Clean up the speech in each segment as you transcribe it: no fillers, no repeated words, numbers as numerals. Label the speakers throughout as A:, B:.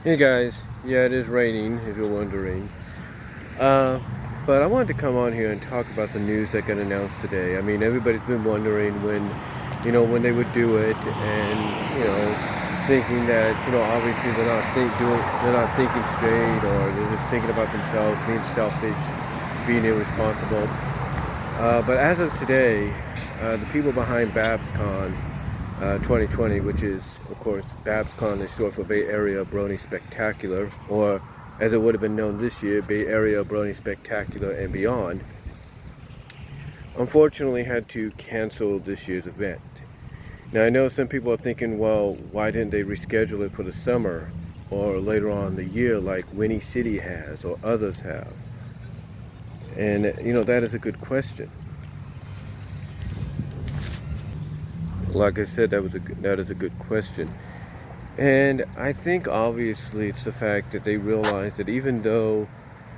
A: Hey guys, yeah, it is raining if you're wondering. Uh, but I wanted to come on here and talk about the news that got announced today. I mean, everybody's been wondering when they would do it, and thinking that obviously they're not thinking straight, or they're just thinking about themselves, being selfish, being irresponsible. But as of today, the people behind BabsCon 2020, which is, of course, BabsCon is short for Bay Area Brony Spectacular, or as it would have been known this year, Bay Area Brony Spectacular and Beyond, unfortunately had to cancel this year's event. Now, I know some people are thinking, well, why didn't they reschedule it for the summer or later on in the year like Winnie City has or others have? And, that is a good question. Like I said, that is a good question. And I think obviously it's the fact that they realize that even though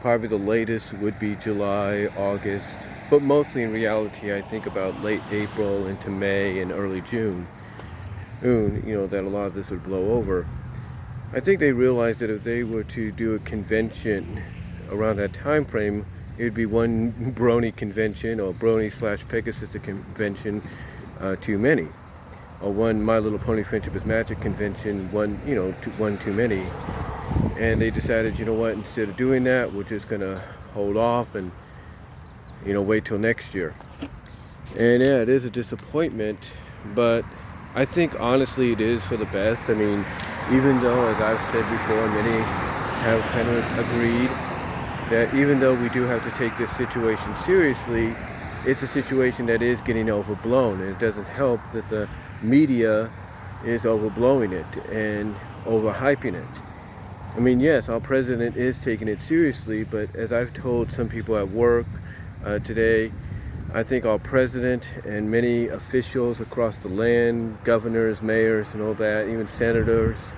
A: probably the latest would be July, August, but mostly in reality I think about late April into May and early June, that a lot of this would blow over. I think they realized that if they were to do a convention around that time frame, it would be one Brony convention or Brony/Pegasus convention too many. Or one My Little Pony Friendship is Magic convention, one too many. And they decided, you know what, instead of doing that, we're just gonna hold off and wait till next year. And yeah, it is a disappointment, but I think honestly it is for the best. I mean, even though, as I've said before, many have kind of agreed that even though we do have to take this situation seriously, it's a situation that is getting overblown, and it doesn't help that the media is overblowing it and overhyping it. I mean, yes, our president is taking it seriously, but as I've told some people at work today, I think our president and many officials across the land, governors, mayors, and all that, even senators,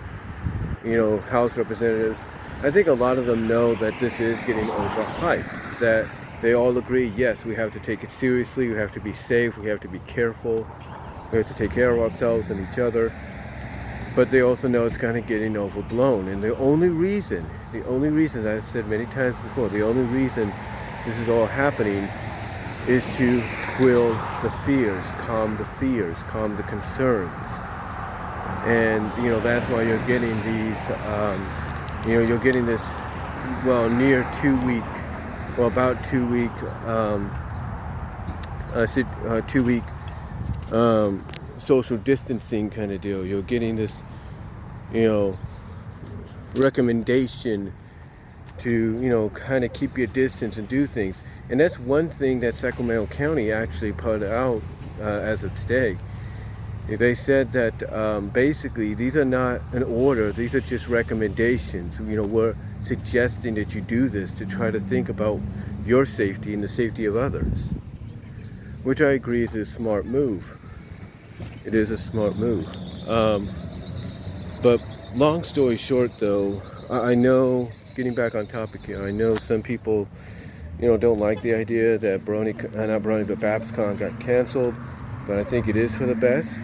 A: House representatives, I think a lot of them know that this is getting overhyped, that they all agree, yes, we have to take it seriously, we have to be safe, we have to be careful, we have to take care of ourselves and each other. But they also know it's kind of getting overblown. And the only reason, as I've said many times before, the only reason this is all happening is to quell the fears, calm the concerns. And, that's why you're getting these, you're getting this, near 2 week, about 2 week, 2 week social distancing kind of deal. You're getting this, recommendation to, kind of keep your distance and do things. And that's one thing that Sacramento County actually put out as of today. They said that basically these are not an order, these are just recommendations. We're suggesting that you do this to try to think about your safety and the safety of others, which I agree is a smart move. It is a smart move. But long story short, though, I know, getting back on topic here, I know some people, don't like the idea that BabsCon got canceled, but I think it is for the best.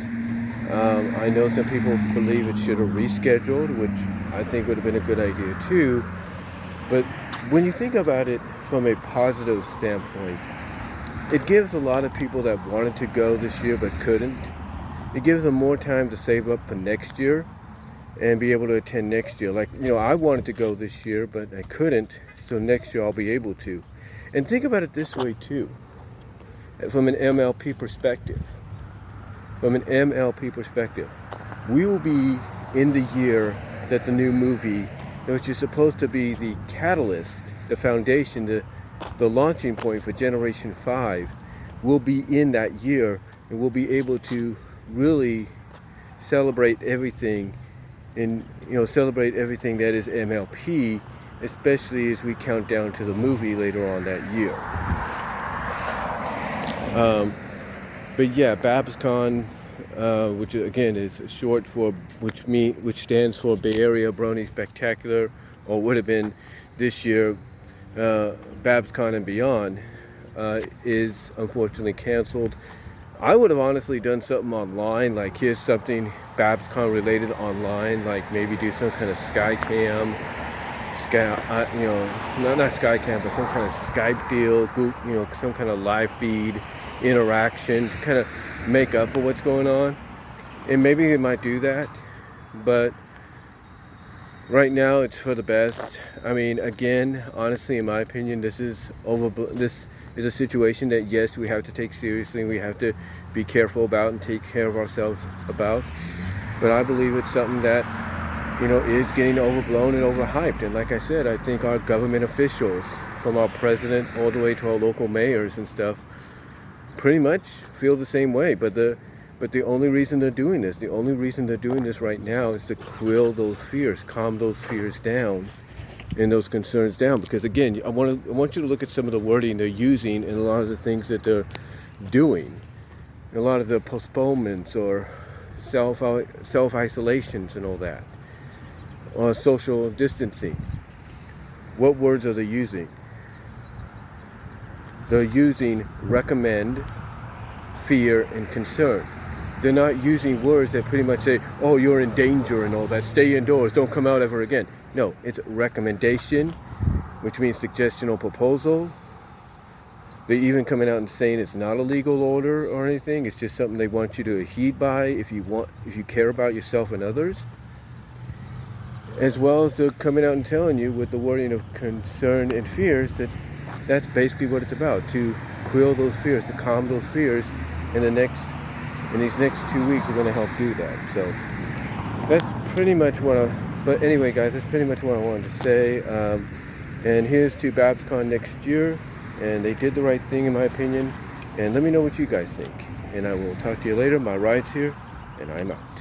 A: I know some people believe it should have rescheduled, which I think would have been a good idea too. But when you think about it from a positive standpoint, it gives a lot of people that wanted to go this year but couldn't, it gives them more time to save up for next year and be able to attend next year. Like, I wanted to go this year, but I couldn't, so next year I'll be able to. And think about it this way too, from an MLP perspective. We will be in the year that the new movie, which is supposed to be the catalyst, the foundation, the launching point for Generation 5, will be in that year, and we'll be able to really celebrate everything that is MLP, especially as we count down to the movie later on that year. But yeah, BabsCon, which again is short for, which stands for Bay Area Brony Spectacular, or would have been this year, BabsCon and Beyond, is unfortunately canceled. I would have honestly done something online, like here's something BabsCon related online, like maybe do some kind of Skycam, not Skycam, but some kind of Skype deal, some kind of live feed interaction to kind of make up for what's going on. And maybe they might do that, but right now it's for the best. I mean, again, honestly, in my opinion, this is a situation that, yes, we have to take seriously, and we have to be careful about and take care of ourselves about. But I believe it's something that, is getting overblown and overhyped. And like I said, I think our government officials, from our president all the way to our local mayors and stuff, pretty much feel the same way. But the only reason they're doing this, right now, is to quell those fears, calm those fears down, and those concerns down. Because again, I want you to look at some of the wording they're using and a lot of the things that they're doing, a lot of the postponements or self-isolations and all that, or social distancing. What words are they using? They're using recommend, fear, and concern. They're not using words that pretty much say, oh, you're in danger and all that, stay indoors, don't come out ever again. No, it's recommendation, which means suggestion or proposal. They're even coming out and saying it's not a legal order or anything. It's just something they want you to heed by if you care about yourself and others. As well as they're coming out and telling you with the wording of concern and fears that that's basically what it's about, to quell those fears, to calm those fears. In these next 2 weeks are going to help do that. So that's pretty much but anyway, guys, that's pretty much what I wanted to say. And here's to BabsCon next year. And they did the right thing, in my opinion. And let me know what you guys think. And I will talk to you later. My ride's here, and I'm out.